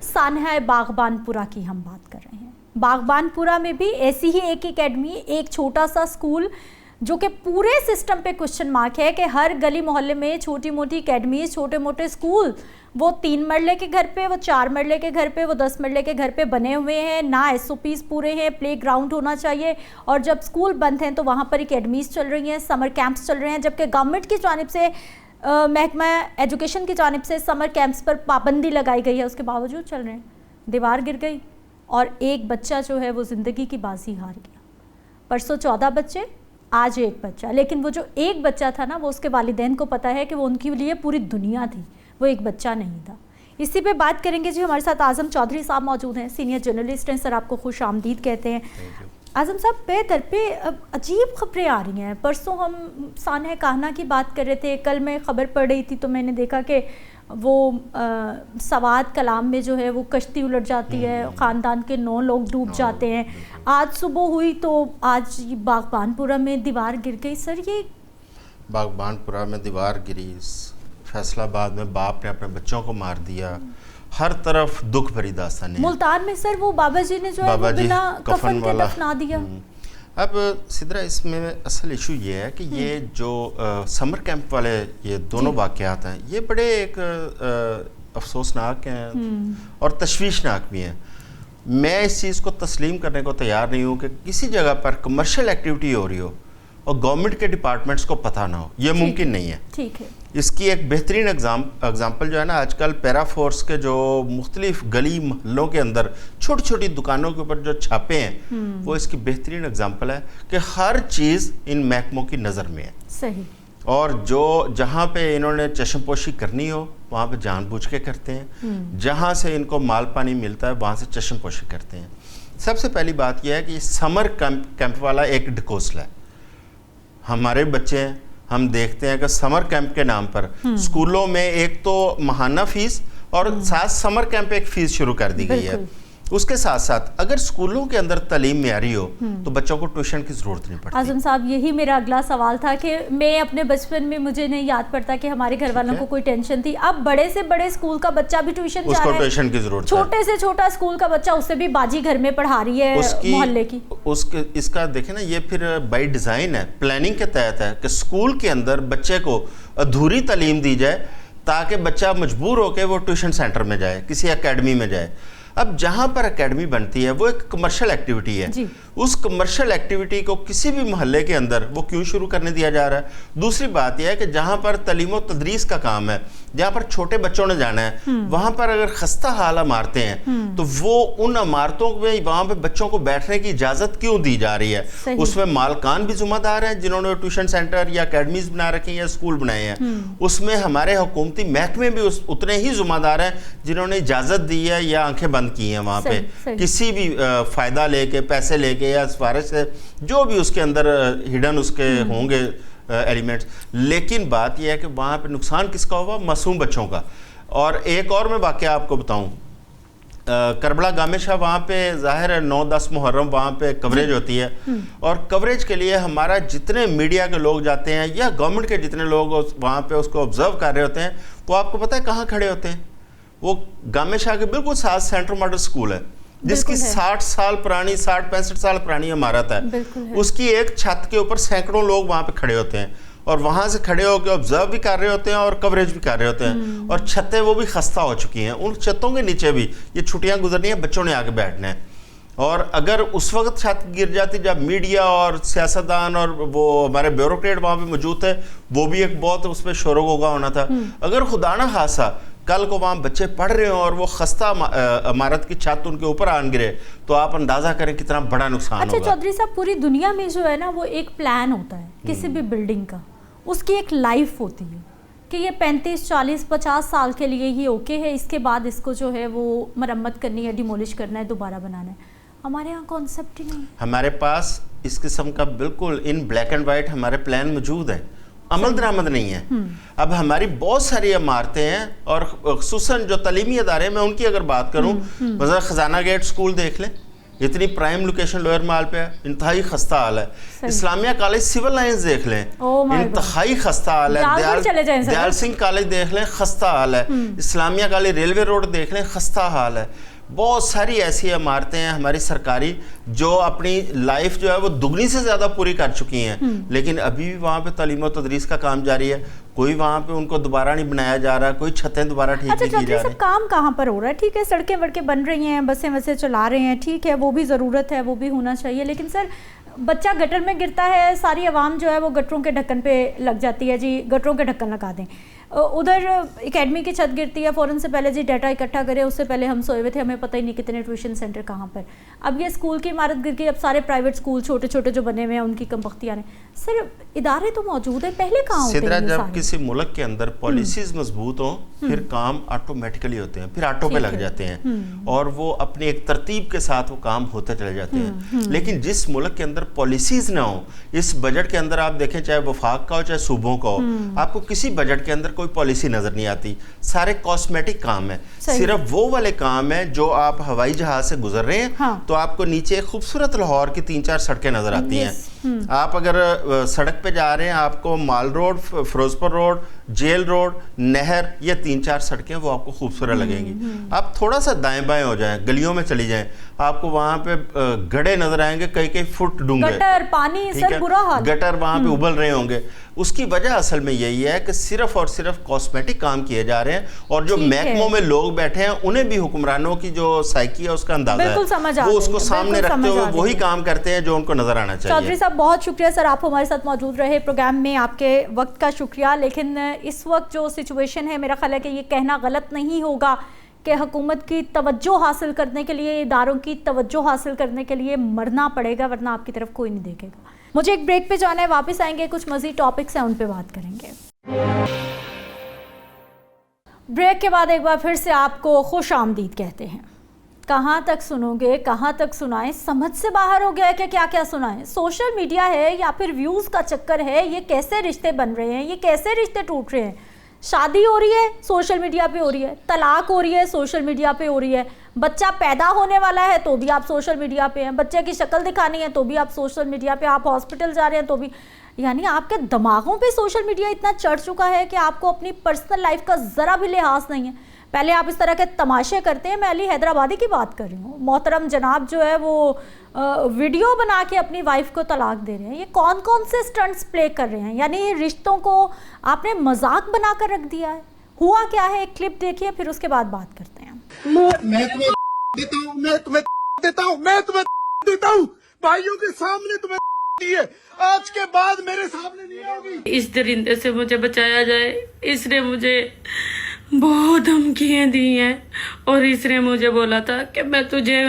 सानिया बागबानपुरा की हम बात कर रहे हैं। बागबानपुरा में भी ऐसी ही एक एकेडमी, एक छोटा सा स्कूल जो कि पूरे सिस्टम पे क्वेश्चन मार्क है कि हर गली मोहल्ले में छोटी मोटी एकेडमीज, छोटे मोटे स्कूल, वो 3 मरले के घर पे, वो 4 मरले के घर पे, वो 10 मरले के घर पे बने हुए हैं, ना एसओपीज़ पूरे हैं, प्ले ग्राउंड होना चाहिए, और जब स्कूल बंद हैं तो वहाँ पर एकेडमीज़ चल रही हैं, समर कैंप्स चल रहे हैं, जबकि गवर्नमेंट की जानिब से महकमा एजुकेशन की जानिब से समर कैंप्स पर पाबंदी लगाई गई है, उसके बावजूद चल रहे हैं। दीवार गिर गई और एक बच्चा जो है वो ज़िंदगी की बाजी हार गया। परसों 14 बच्चे, आज एक बच्चा, लेकिन वो जो एक बच्चा था ना, वो उसके वालिदैन को पता है कि वो उनके लिए पूरी दुनिया थी, वो एक बच्चा नहीं था। इसी पे बात करेंगे जी। हमारे साथ आज़म चौधरी साहब मौजूद हैं, सीनियर जर्नलिस्ट हैं। सर, आपको खुश आमदीद कहते हैं। आज़म साहब, पे दर पे अजीब खबरें आ रही हैं। परसों हम सानिया काहना की बात कर रहे थे, कल मैं ख़बर पढ़ रही थी तो मैंने देखा कि वो सवाद कलाम में जो है वो कश्ती उलट जाती है, ख़ानदान के 9 लोग डूब जाते हैं। आज सुबह हुई तो आज बागबानपुरा में दीवार गिर गई। सर, ये
बागबानपुरा में दीवार गिरी, फैसलाबाद में बाप ने अपने बच्चों को मार दिया, हर तरफ दुख भरी दास्तान है।
मुल्तान में सर वो बाबा जी ने जो है वो बिना कफन के दफना दिया।
अब सिद्रा, इसमें असल इशू ये है कि ये जो समर कैंप वाले ये दोनों वाक़यात हैं, ये बड़े एक अफसोसनाक हैं और तशवीशनाक भी हैं। मैं इस चीज़ को तस्लीम करने को तैयार नहीं हूँ कि किसी जगह पर कमर्शियल एक्टिविटी हो रही हो और गवर्नमेंट के डिपार्टमेंट्स को पता ना हो, ये मुमकिन नहीं है। ठीक है। इसकी एक बेहतरीन एग्जाम्पल जो है ना, आजकल पैरा फोर्स के जो मुख्तलिफ गली मोहल्लों के अंदर छोटी छोटी दुकानों के ऊपर जो छापे हैं, वो इसकी बेहतरीन एग्जाम्पल है कि हर चीज़ इन महकमों की नज़र में है। सही। और जो जहाँ पे इन्होंने चश्मपोशी करनी हो वहाँ पे जानबूझ के करते हैं, जहाँ से इनको माल पानी मिलता है वहाँ से चश्मपोशी करते हैं। सबसे पहली बात यह है कि समर कैंप वाला एक ढकोसला है। हमारे बच्चे हैं, हम देखते हैं कि समर कैंप के नाम पर स्कूलों में एक तो माहाना फीस और साथ समर कैंप एक फीस शुरू कर दी गई है। उसके साथ साथ अगर स्कूलों के अंदर तालीम मेयारी हो तो बच्चों को ट्यूशन की जरूरत नहीं पड़ती।
आज़म साहब, यही मेरा अगला सवाल था कि मैं अपने बचपन में मुझे नहीं याद पड़ता कि हमारे घर वालों को कोई टेंशन थी। अब बड़े से बड़े स्कूल का बच्चा भी ट्यूशन जा रहा है,
ट्यूशन की जरूरत,
छोटे से छोटा स्कूल का बच्चा उससे भी बाजी घर में पढ़ा रही है मोहल्ले की।
उसके इसका देखें ना, ये फिर बाई डिज़ाइन है, प्लानिंग के तहत है कि स्कूल के अंदर बच्चे को अधूरी तालीम दी जाए ताकि बच्चा मजबूर होकर वो ट्यूशन सेंटर में जाए, किसी एकेडमी में जाए। अब जहां पर एकेडमी बनती है वो एक कमर्शियल एक्टिविटी है
जी।
उस कमर्शियल एक्टिविटी को किसी भी मोहल्ले के अंदर वो क्यों शुरू करने दिया जा रहा है? दूसरी बात यह है कि जहां पर तालीम और तदरीस का काम है, जहां पर छोटे बच्चों ने जाना है, वहां पर अगर खस्ता हाल इमारतें हैं तो वो उन इमारतों में वहां पे बच्चों को बैठने की इजाजत क्यों दी जा रही है? उसमें मालकान भी जिम्मेदार हैं जिन्होंने ट्यूशन सेंटर या अकेडमीज बना रखी हैं या स्कूल बनाए हैं। उसमें हमारे हुकूमती महकमे भी उतने ही जिम्मेदार हैं जिन्होंने इजाजत दी है या आंखें बंद की हैं वहां पे किसी भी फायदा लेके, पैसे लेके या सिफारिश से, जो भी उसके अंदर हिडन उसके होंगे एलिमेंट्स। लेकिन बात यह है कि वहाँ पे नुकसान किसका होगा? मासूम बच्चों का। और एक और मैं वाकया आपको बताऊं, करबला गामे शाह वहाँ पे जाहिर है 9-10 मुहर्रम वहाँ पे कवरेज होती है और कवरेज के लिए हमारा जितने मीडिया के लोग जाते हैं या गवर्नमेंट के जितने लोग वहाँ पे उसको ऑब्जर्व कर रहे होते हैं, वो आपको पता है कहाँ खड़े होते हैं? वो गामे शाह के बिल्कुल साथ सेंट्रल मॉडल स्कूल है जिसकी 60 साल पुरानी 60-65 साल पुरानी इमारत है। उसकी एक छत के ऊपर सैकड़ों लोग वहाँ पे खड़े होते हैं और वहाँ से खड़े होकर ऑब्जर्व भी कर रहे होते हैं और कवरेज भी कर रहे होते हैं। और छतें वो भी खस्ता हो चुकी हैं, उन छतों के नीचे भी ये छुट्टियाँ गुजरनी है, बच्चों ने आके बैठना है। और अगर उस वक्त छत गिर जाती जब मीडिया और सियासतदान और वो हमारे ब्यूरोक्रेट वहाँ पे मौजूद थे, वो भी एक बहुत उस पर शोर गुगा होना था। अगर खुदा ना खासा कल को वहाँ बच्चे पढ़ रहे हो और वो खस्ता इमारत की छत उनके ऊपर आन गिरे तो आप अंदाजा करें कितना बड़ा नुकसान होगा।
अच्छा चौधरी साहब, पूरी दुनिया में जो है ना वो एक प्लान होता है किसी भी बिल्डिंग का, उसकी एक लाइफ होती है कि ये 35, 40, 50 साल के लिए ये ओके है, इसके बाद इसको जो है वो मरम्मत करनी है, डिमोलिश करना है, दोबारा बनाना है। हमारे यहाँ कॉन्सेप्ट ही नहीं।
हमारे पास इस किस्म का बिल्कुल इन ब्लैक एंड वाइट हमारे प्लान मौजूद है, अमल दरामद नहीं है। अब हमारी बहुत सारी इमारतें हैं और खुसूसन जो तालीमी अदारे मैं उनकी अगर बात करूं, मज़ा खजाना गेट स्कूल देख लें, इतनी प्राइम लोकेशन लोअर माल पे है, इंतहाई खस्ता हाल है। इस्लामिया कॉलेज सिविल लाइंस देख लें, इंतहाई खस्ता हाल है। दयाल सिंह कॉलेज देख लें, खस्ता हाल है। इस्लामिया कॉलेज रेलवे रोड देख लें, खस्ता हाल है। बहुत सारी ऐसी इमारतें हैं हमारी सरकारी जो अपनी लाइफ जो है वो दुगनी से ज़्यादा पूरी कर चुकी हैं, लेकिन अभी भी वहाँ पे तालीम और तदरीस का काम जारी है। कोई वहाँ पे उनको दोबारा नहीं बनाया जा रहा, कोई छतें दोबारा ठीक नहीं की जा रही।
काम कहाँ पर हो रहा है? ठीक है, सड़कें वड़कें बन रही हैं, बसें वसें चला रहे हैं, ठीक है, वो भी ज़रूरत है, वो भी होना चाहिए। लेकिन सर बच्चा गटर में गिरता है, सारी आवाम जो है वो गटरों के ढक्कन पे लग जाती है जी, गटरों के ढक्कन लगा दें। उधर एकेडमी की छत गिरती है, फ़ौरन से पहले जी डाटा इकट्ठा करें, उससे पहले हम सोए हुए थे, हमें पता ही नहीं कितने ट्यूशन सेंटर कहाँ पर। अब ये स्कूल की इमारत गिर गई, अब सारे प्राइवेट स्कूल छोटे छोटे जो बने हुए हैं उनकी कमबख्तियाँ हैं। सर इदारे तो मौजूद है, पहले कहाँ होते हैं?
जब किसी मुल्क के अंदर पॉलिसीज मजबूत हों फिर काम ऑटोमेटिकली होते हैं, फिर ऑटो पे लग जाते हैं और वो अपनी एक तरतीब के साथ वो काम होते चले जाते हैं। लेकिन जिस मुल्क के अंदर पॉलिसीज ना हो, इस बजट के अंदर आप देखें चाहे वफाक का हो चाहे सूबों का हो, आपको किसी बजट के अंदर कोई पॉलिसी नजर नहीं आती। सारे कॉस्मेटिक काम है, सिर्फ वो वाले काम है जो आप हवाई जहाज से गुजर रहे हैं तो आपको नीचे खूबसूरत लाहौर की 3-4 सड़कें नजर आती हैं। आप अगर सड़क पे जा रहे हैं आपको mall road, Firozpur road, jail road, नहर, ये 3-4 सड़कें वो आपको खूबसूरत लगेंगी। आप थोड़ा सा दाएं बाएं हो जाएं, गलियों में चली जाएं, आपको वहाँ पे गड्ढे नजर आएंगे कई फुट डूंगे,
गटर पानी सर बुरा हाल,
गटर वहाँ पे उबल रहे होंगे। उसकी वजह असल में यही है कि सिर्फ और सिर्फ कॉस्मेटिक काम किए जा रहे हैं और जो महकमों में लोग बैठे हैं उन्हें भी हुक्मरानों की जो साइकी है उसका अंदाजा है, वो उसको सामने रखते हुए वही काम करते हैं जो उनको नजर आना चाहिए।
चौधरी साहब बहुत शुक्रिया सर, आप हमारे साथ मौजूद रहे प्रोग्राम में, आपके वक्त का शुक्रिया। लेकिन इस वक्त जो सिचुएशन है मेरा ख्याल है कि ये कहना गलत नहीं होगा कि हुकूमत की तवज्जो हासिल करने के लिए, इदारों की तवज्जो हासिल करने के लिए मरना पड़ेगा, वरना आपकी तरफ कोई नहीं देखेगा। मुझे एक ब्रेक पे जाना है, वापस आएंगे, कुछ मज़ीद टॉपिक्स हैं उन पे बात करेंगे। ब्रेक के बाद एक बार फिर से आपको खुश आमदीद कहते हैं। कहाँ तक सुनोगे, कहाँ तक सुनाएं, समझ से बाहर हो गया है कि क्या क्या सुनाएं। सोशल मीडिया है या फिर व्यूज़ का चक्कर है, ये कैसे रिश्ते बन रहे हैं, ये कैसे रिश्ते टूट रहे हैं। शादी हो रही है सोशल मीडिया पे हो रही है, तलाक हो रही है सोशल मीडिया पे हो रही है, बच्चा पैदा होने वाला है तो भी आप सोशल मीडिया पे हैं, बच्चे की शक्ल दिखानी है तो भी आप सोशल मीडिया पे, आप हॉस्पिटल जा रहे हैं तो भी, यानी आपके दिमागों पे सोशल मीडिया इतना चढ़ चुका है कि आपको अपनी पर्सनल लाइफ का ज़रा भी लिहाज नहीं है। पहले आप इस तरह के तमाशे करते हैं, मैं अली हैदराबादी की बात कर रही हूँ, मोहतरम जनाब जो है वो वीडियो बना के अपनी वाइफ को तलाक दे रहे हैं। ये कौन कौन से स्टंट्स प्ले कर रहे हैं, यानी ये रिश्तों को आपने मजाक बनाकर रख दिया है। हुआ क्या है, एक क्लिप देखिए फिर उसके बाद बात करते हैं।
देता हूँ, मैं तुम्हें देता हूँ भाइयों के सामने तुम्हें दी है, आज के बाद मेरे सामने नहीं होगी।
इस दरिंदे से मुझे बचाया जाए, इसने मुझे बहुत धमकियाँ दी हैं और इसने मुझे बोला था कि मैं तुझे,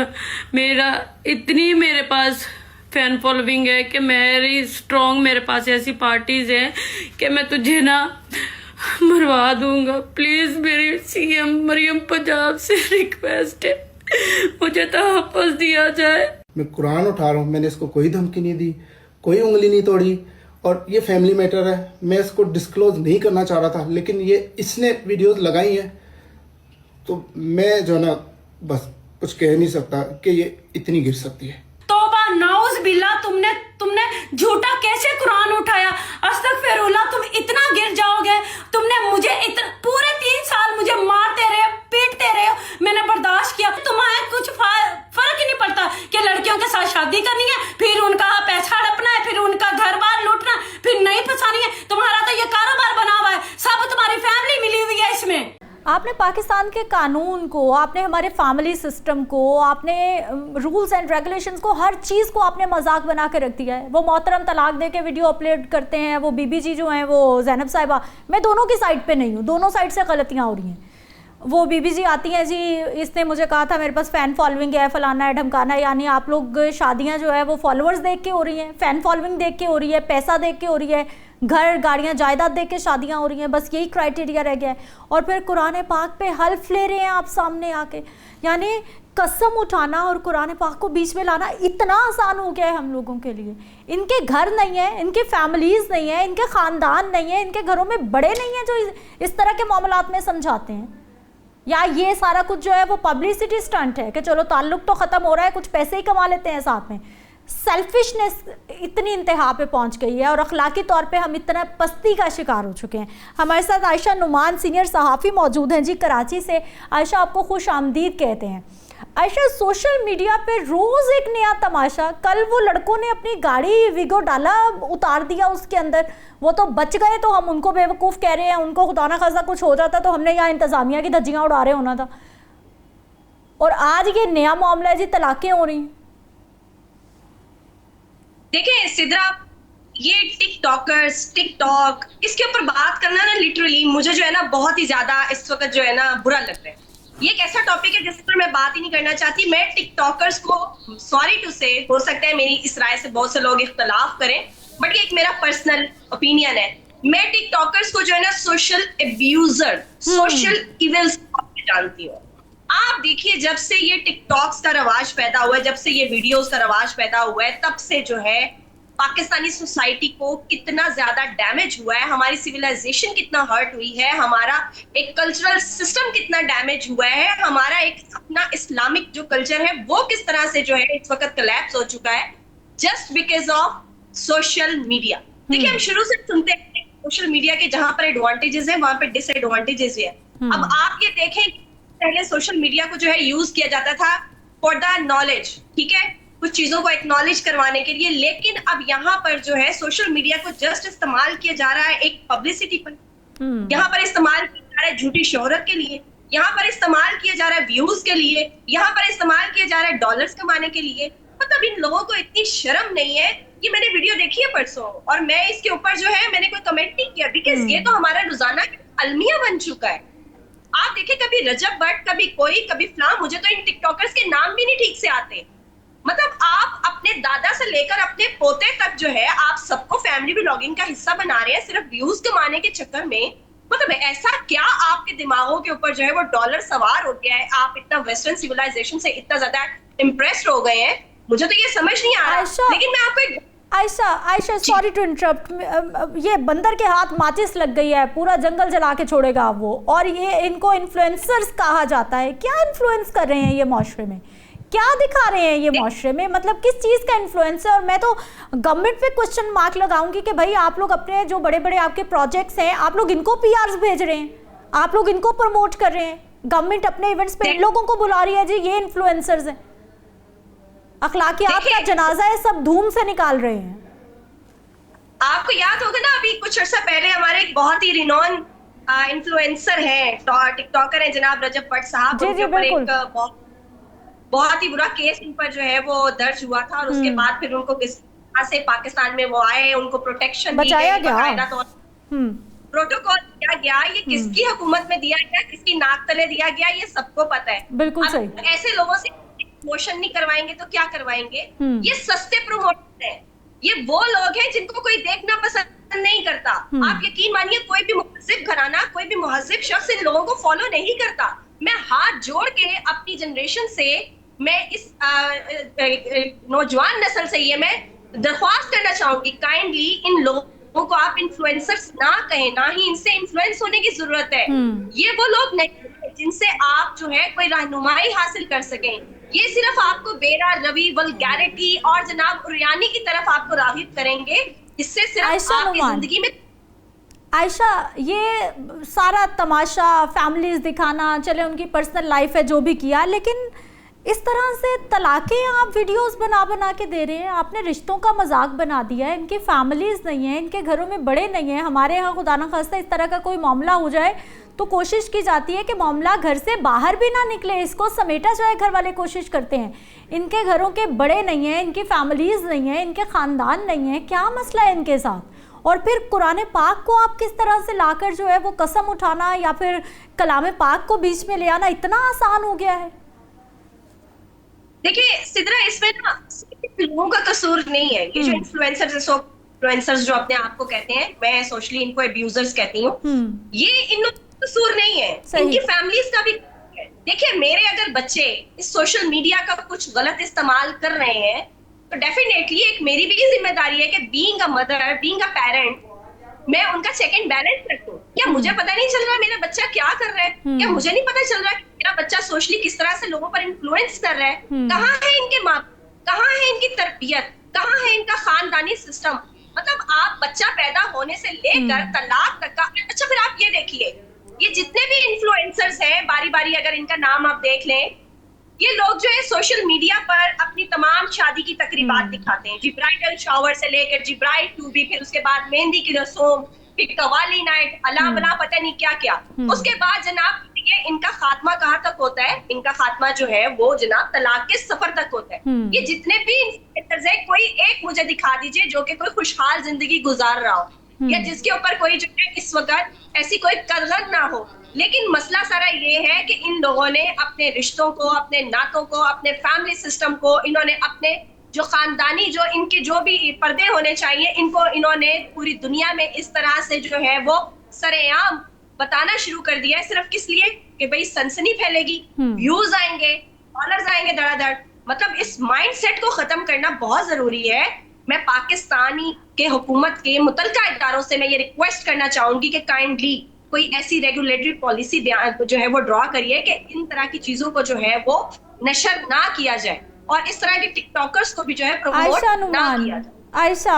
मेरा इतनी मेरे पास फैन फॉलोइंग है कि मेरी स्ट्रॉन्ग, मेरे पास ऐसी पार्टीज हैं कि मैं तुझे ना मरवा दूंगा। प्लीज मेरी सीएम मरियम पंजाब से रिक्वेस्ट है, मुझे तहफ़्फ़ुज़ दिया जाए।
मैं कुरान उठा रहा हूँ, मैंने इसको कोई धमकी नहीं दी, कोई उंगली नहीं तोड़ी, और ये फैमिली मैटर है, मैं इसको डिस्क्लोज नहीं करना चाह रहा था, लेकिन ये इसने वीडियोस लगाई हैं तो मैं जो ना बस कुछ कह नहीं सकता कि ये इतनी गिर सकती है।
तौबा नाउज बिल्ला, तुमने झूठा कैसे कुरान उठाया? अस्तगफिरुल्लाह, तुम इतना गिर जाओगे? तुमने मुझे पूरे 3 साल मुझे मारते रहे, पीटते रहे, मैंने बर्दाश्त किया। तुम्हें कुछ फर्क ही नहीं पड़ता कि लड़कियों के साथ शादी करनी है, फिर उनका पैसा हड़पना है, फिर उनका घर बार लूटना, फिर नहीं फंसानी है। तुम्हारा तो ये कारोबार बना हुआ है, सब तुम्हारी फैमिली मिली हुई है इसमें।
आपने पाकिस्तान के कानून को, आपने हमारे फैमिली सिस्टम को, आपने रूल्स एंड रेगुलेशंस को, हर चीज़ को आपने मजाक बना के रख दिया है। वो मोहतरम तलाक दे के वीडियो अपलोड करते हैं, वो बीबी जी जो हैं, वो ज़ैनब साहिबा, मैं दोनों की साइड पे नहीं हूँ, दोनों साइड से गलतियाँ हो रही हैं। वो बीबी जी आती हैं, जी इसने मुझे कहा था मेरे पास फ़ैन फॉलोइंग है, फलाना है, ढमकाना है, यानी आप लोग शादियाँ जो है वो फॉलोअर्स देख के हो रही हैं, फ़ैन फॉलोइंग देख के हो रही है, पैसा देख के हो रही है, घर गाड़ियाँ जायदाद देख के शादियाँ हो रही हैं, बस यही क्राइटेरिया रह गया है। और फिर कुरान पाक पे हल्फ ले रहे हैं आप सामने आके, यानी कसम उठाना और कुरान पाक को बीच में लाना इतना आसान हो गया है हम लोगों के लिए। इनके घर नहीं है, इनके फैमिलीज़ नहीं है, इनके ख़ानदान नहीं है, इनके घरों में बड़े नहीं हैं जो इस तरह के मामलात में समझाते हैं, या ये सारा कुछ जो है वो पब्लिसिटी स्टंट है कि चलो ताल्लुक तो ख़त्म हो रहा है, कुछ पैसे ही कमा लेते हैं साथ में। सेल्फिशनेस इतनी इंतहा पे पहुंच गई है और अखलाकी तौर पे हम इतना पस्ती का शिकार हो चुके हैं। हमारे साथ आयशा नुमान सीनियर सहाफ़ी मौजूद हैं जी कराची से। आयशा, आपको खुश आमदीद कहते हैं। आयशा, सोशल मीडिया पे रोज़ एक नया तमाशा। कल वो लड़कों ने अपनी गाड़ी वीगो डाला, उतार दिया उसके अंदर, वो तो बच गए तो हम उनको बेवकूफ़ कह रहे हैं, उनको खुदा ना खासा कुछ हो जाता तो हमने यहाँ इंतज़ामिया की धज्जियाँ उड़ा रहे होना था। और आज ये नया मामला है जी, तलाक़ें हो रही हैं।
देखिए सिद्रा, ये टिकटॉक इसके ऊपर बात करना ना लिटरली मुझे जो है ना बहुत ही ज्यादा इस वक्त जो है ना बुरा लग रहा है। ये एक ऐसा टॉपिक है जिस पर मैं बात ही नहीं करना चाहती। मैं टिकटॉकर्स को, सॉरी टू से, हो सकता है मेरी इस राय से बहुत से लोग इख्तलाफ करें, बट ये एक मेरा पर्सनल ओपिनियन है। मैं टिकटॉकर्स को जो है ना सोशल एब्यूजर, सोशल इविल्स जानती हूँ। आप देखिए, जब से ये टिकटॉक्स का रवाज पैदा हुआ है, जब से ये वीडियोस का रवाज पैदा हुआ है, तब से जो है पाकिस्तानी सोसाइटी को कितना ज्यादा डैमेज हुआ है, हमारी सिविलाइजेशन कितना हर्ट हुई है, हमारा एक कल्चरल सिस्टम कितना डैमेज हुआ है, हमारा एक अपना इस्लामिक जो कल्चर है वो किस तरह से जो है इस वक्त कोलैप्स हो चुका है, just because of social media. देखिए, हम शुरू से सुनते हैं सोशल मीडिया के जहां पर एडवांटेजेस है वहां पर डिसएडवांटेजेस है। अब आप ये देखें, पहले सोशल मीडिया को जो है यूज किया जाता था फॉर द नॉलेज, ठीक है, कुछ चीजों को एक्नॉलेज करवाने के लिए, लेकिन अब यहाँ पर जो है सोशल मीडिया को जस्ट इस्तेमाल किया जा रहा है एक पब्लिसिटी पर, यहाँ पर इस्तेमाल किया जा रहा है झूठी शोहरत के लिए, यहाँ पर इस्तेमाल किया जा रहा है व्यूज के लिए, यहाँ पर इस्तेमाल किया जा रहा है डॉलर्स कमाने के लिए। मतलब इन लोगों को इतनी शर्म नहीं है। ये मैंने वीडियो देखी है परसों और मैं इसके ऊपर जो है मैंने कोई कमेंट नहीं किया, बिकॉज ये तो हमारा रोजाना अलमिया बन चुका है। आप देखिए, कभी रजब भट्ट, कभी कोई, कभी फलां, मुझे तो इन टिकटॉकर्स के नाम भी नहीं ठीक से आते। मतलब आप अपने दादा से लेकर अपने पोते तक जो है आप सबको फैमिली व्लॉगिंग का हिस्सा बना रहे हैं सिर्फ व्यूज कमाने के चक्कर में। मतलब ऐसा क्या आपके दिमागों के ऊपर जो है वो डॉलर सवार हो गया है? आप इतना वेस्टर्न सिविलाइजेशन से इतना ज्यादा इम्प्रेस्ड हो गए हैं, मुझे तो ये समझ नहीं आ रहा। लेकिन मैं आपको एक
आयशा सॉरी टू इंटरप्ट, ये बंदर के हाथ माचिस लग गई है, पूरा जंगल जला के छोड़ेगा वो। और ये इनको इन्फ्लुएंसर्स कहा जाता है। क्या इन्फ्लुएंस कर रहे हैं ये माशरे में? क्या दिखा रहे हैं ये माशरे में? मतलब किस चीज़ का इन्फ्लुएंस है? और मैं तो गवर्नमेंट पे क्वेश्चन मार्क लगाऊंगी कि भाई आप लोग अपने जो बड़े बड़े आपके प्रोजेक्ट्स हैं, आप लोग इनको पीआरस भेज रहे हैं, आप लोग इनको प्रमोट कर रहे हैं, गवर्नमेंट अपने इवेंट्स पे इन लोगों को बुला रही है जी, ये इन्फ्लुएंसर्स हैं, अखलाकियात का जनाजा है, सब धूम से निकाल रहे हैं।
आपको याद होगा ना, अभी कुछ अर्सा पहले हमारे एक बहुत ही रिनॉन इन्फ्लुएंसर है, टिकटॉकर है जनाब रजब भट्ट साहब, उनके ऊपर एक बहुत ही बुरा केस इन पर जो है वो दर्ज हुआ था और उसके बाद फिर उनको किस तरह से पाकिस्तान में वो आए, उनको प्रोटेक्शन
बचाया गया,
प्रोटोकॉल दिया गया। ये किसकी हुकूमत में दिया गया, किसकी नाक तले दिया गया, ये सबको पता है।
बिल्कुल सही।
ऐसे लोगों से प्रमोशन नहीं करवाएंगे तो क्या करवाएंगे? ये सस्ते प्रमोटर है, ये वो लोग हैं जिनको कोई देखना पसंद नहीं करता। आप यकीन मानिए कोई भी मुहज़्ज़िब घराना, कोई भी मुहज़्ज़िब शख्स इन लोगों को फॉलो नहीं करता। मैं हाथ जोड़ के अपनी जनरेशन से, मैं इस नौजवान नस्ल से ये मैं दरख्वास्त करना चाहूंगी, काइंडली इन लोगों को आप इन्फ्लुएंसर्स ना कहें, ना ही इनसे इन्फ्लुएंस होने की जरूरत है। ये वो लोग नहीं जिनसे आप जो है कोई रहनुमाई हासिल कर सकें। ये सिर्फ आपको बेरा रवि, वल्गैरिटी और जनाब उरियानी की तरफ आपको राग़िब करेंगे। इससे सिर्फ आपकी जिंदगी में
आयशा, ये सारा तमाशा, फैमिलीज दिखाना, चले उनकी पर्सनल लाइफ है जो भी किया, लेकिन इस तरह से तलाक़ें आप वीडियोस बना बना के दे रहे हैं। आपने रिश्तों का मजाक बना दिया है। इनकी फैमिलीज़ नहीं है, इनके घरों में बड़े नहीं हैं। हमारे यहाँ खुदा न खास्ता इस तरह का कोई मामला हो जाए तो कोशिश की जाती है कि मामला घर से बाहर भी ना निकले, इसको समेटा जाए। घर वाले कोशिश करते हैं। इनके घरों के बड़े नहीं हैं, इनकी फैमिलीज़ नहीं हैं, इनके ख़ानदान नहीं हैं। क्या मसला है इनके साथ? और फिर कुरान पाक को आप किस तरह से लाकर जो है वो कसम उठाना या फिर कलाम पाक को बीच में ले आना इतना आसान हो गया है।
देखिए सिद्रा, इसमें ना लोगों का कसूर नहीं है। ये जो इन्फ्लुएंसर्स जो अपने आप को कहते हैं, मैं सोशली इनको अब्यूजर्स कहती हूँ, ये इन लोगों का कसूर नहीं है, इनकी फैमिलीज का भी है। देखिए मेरे अगर बच्चे इस सोशल मीडिया का कुछ गलत इस्तेमाल कर रहे हैं तो डेफिनेटली एक मेरी भी जिम्मेदारी है कि being a mother, being a parent, मैं उनका चेक एंड बैलेंस रखूं। क्या मुझे पता नहीं चल रहा मेरा बच्चा क्या कर रहा है? क्या मुझे नहीं पता चल रहा कि मेरा बच्चा सोशली किस तरह से लोगों पर इन्फ्लुएंस कर रहा है? कहाँ है इनके माँ, कहाँ है इनकी तरबियत, कहाँ है इनका खानदानी सिस्टम? मतलब आप बच्चा पैदा होने से लेकर तलाक तक का। अच्छा फिर आप ये देखिए, ये जितने भी इन्फ्लुएंसर्स हैं, बारी बारी अगर इनका नाम आप देख लें, ये लोग जो है सोशल मीडिया पर अपनी तमाम शादी की तकरीबात दिखाते हैं, जी ब्राइडल शावर से लेकर जी ब्राइड टू बी, फिर उसके बाद मेहंदी की रस्म, फिर कवाली नाइट, अला बला पता नहीं क्या क्या। उसके बाद जनाब ये इनका खात्मा कहाँ तक होता है? इनका खात्मा जो है वो जनाब तलाक के सफर तक होता है। ये जितने भी इन्फ्लुएंसर्स हैं, कोई एक मुझे दिखा दीजिए जो कि कोई खुशहाल जिंदगी गुजार रहा हो या जिसके ऊपर कोई जो है इस वक्त ऐसी कोई कदर ना हो। लेकिन मसला सारा ये है कि इन लोगों ने अपने रिश्तों को, अपने नातों को, अपने फैमिली सिस्टम को, इन्होंने अपने जो खानदानी जो इनके जो भी पर्दे होने चाहिए, इनको इन्होंने पूरी दुनिया में इस तरह से जो है वो सरेआम बताना शुरू कर दिया है। सिर्फ किस लिए कि भाई सनसनी फैलेगी, व्यूज आएंगे, डॉलर्स आएंगे धड़ाधड़। मतलब इस माइंडसेट को खत्म करना बहुत जरूरी है। मैं पाकिस्तानी के हुकूमत के मुतल्लिका इदारों से मैं ये रिक्वेस्ट करना चाहूंगी कि काइंडली कोई ऐसी रेगुलेटरी पॉलिसी जो है वो ड्रॉ करिए कि इन तरह की चीजों को जो है वो नशर ना किया जाए और इस तरह के टिकटॉकर्स को भी जो है प्रमोट ना किया जाए।
आयशा,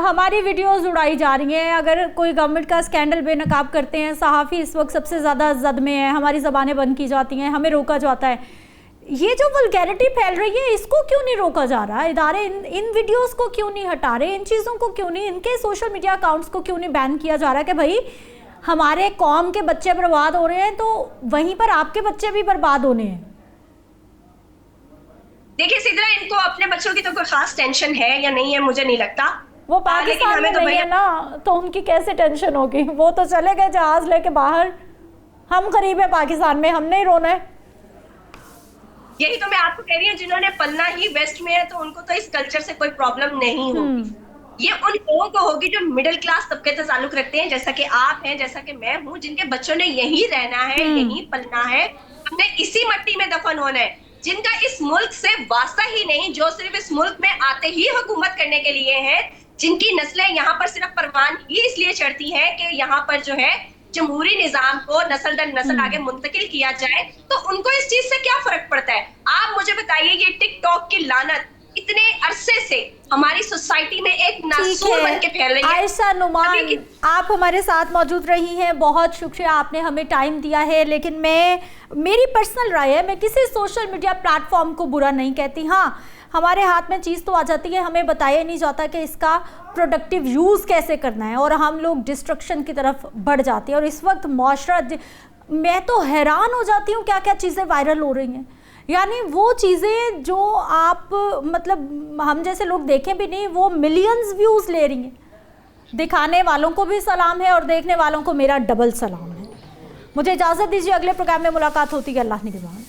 हमारी वीडियोस उड़ाई जा रही हैं। अगर कोई गवर्नमेंट का स्कैंडल बेनकाब करते हैं, सहाफ़ी इस वक्त सबसे ज़्यादा जद में है, हमारी ज़बानें बंद की जाती हैं, हमें रोका जाता है। ये जो वल्गैरिटी फैल रही है इसको क्यों नहीं रोका जा रहा? इदारे इन वीडियोस को क्यों नहीं हटा रहे? इन चीज़ों को क्यों नहीं, इनके सोशल मीडिया अकाउंट्स को क्यों नहीं बैन किया जा रहा कि भाई हमारे कौम के बच्चे बर्बाद हो रहे हैं तो वहीं पर आपके बच्चे भी बर्बाद होने हैं?
देखिए सिद्रा, इनको अपने बच्चों की तो कोई खास टेंशन है या नहीं है मुझे नहीं लगता।
वो पाकिस्तान में नहीं है ना, तो उनकी कैसे टेंशन होगी? वो तो चले गए जहाज लेके बाहर, हम गरीब है पाकिस्तान में, हमने ही रोना है।
यही तो मैं आपको कह रही हूँ, जिन्होंने पलना ही वेस्ट में है तो उनको तो इस कल्चर से कोई प्रॉब्लम नहीं होगी। ये उन लोगों को होगी जो मिडिल क्लास तबके से ताल्लुक रखते हैं, जैसा कि आप हैं, जैसा कि मैं हूँ, जिनके बच्चों ने यही रहना है, यही पलना है, हमने इसी मट्टी में दफन होना है, जिनका इस मुल्क से वास्ता ही नहीं, जो सिर्फ इस मुल्क में आते ही हुकूमत करने के लिए है, जिनकी नस्लें यहाँ पर सिर्फ परवान ही इसलिए चढ़ती है कि यहाँ पर जो है जमहूरी निजाम को नस्ल दर नस्ल आगे मुंतकिल किया जाए। तो उनको इस चीज से क्या फर्क पड़ता है? आप मुझे बताइए, ये टिकटॉक की लानत इतने अरसे से हमारी सोसाइटी में एक नासूर बन के फैल रही है।
आयशा नुमान, आप हमारे साथ मौजूद रही हैं, बहुत शुक्रिया, आपने हमें टाइम दिया है। लेकिन मेरी पर्सनल राय है, मैं किसी सोशल मीडिया प्लेटफॉर्म को बुरा नहीं कहती। हाँ, हमारे हाथ में चीज़ तो आ जाती है, हमें बताया नहीं जाता कि इसका प्रोडक्टिव यूज़ कैसे करना है और हम लोग डिस्ट्रक्शन की तरफ बढ़ जाते हैं। और इस वक्त माशरा, मैं तो हैरान हो जाती हूँ क्या क्या चीज़ें वायरल हो रही हैं। यानी वो चीज़ें जो आप मतलब हम जैसे लोग देखें भी नहीं, वो मिलियंस व्यूज़ ले रही हैं। दिखाने वालों को भी सलाम है और देखने वालों को मेरा डबल सलाम है। मुझे इजाज़त दीजिए, अगले प्रोग्राम में मुलाकात होती है। अल्लाह निगहबान।